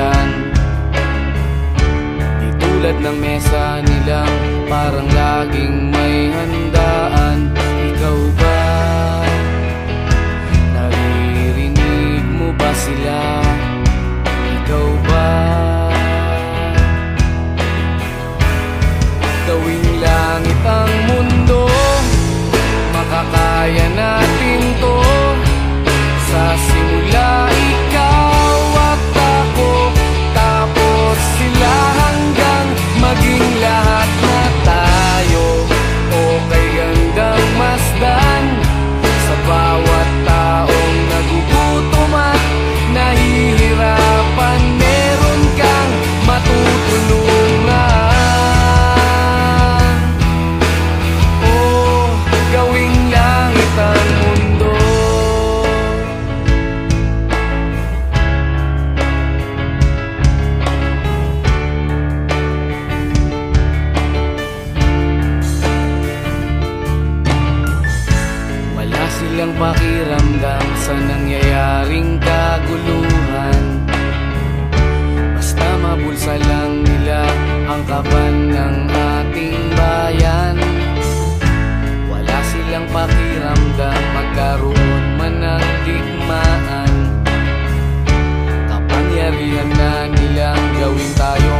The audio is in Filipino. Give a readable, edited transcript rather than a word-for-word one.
yan. Di tulad ng mesa nilang parang laging may handaan. Ikaw ba? Naririnig mo ba sila? Ikaw ba? Gawing langit ang mundo, makakaya natin to. Sa simula ikaw at ako, tapos sila hanggang maging lahat na tayo. Okay hanggang masdan sa bawat taong nagugutom at nahihirapan. Meron kang matutulungan. Oh, gawing langit ang mundo. Wala silang pakiramdam sa nangyayaring kaguluhan. Basta mabulsa lang nila ang kaban ng ating bayan. Wala silang pakiramdam magkaroon man ng digmaan. Kapangyarihan na nilang gawin tayo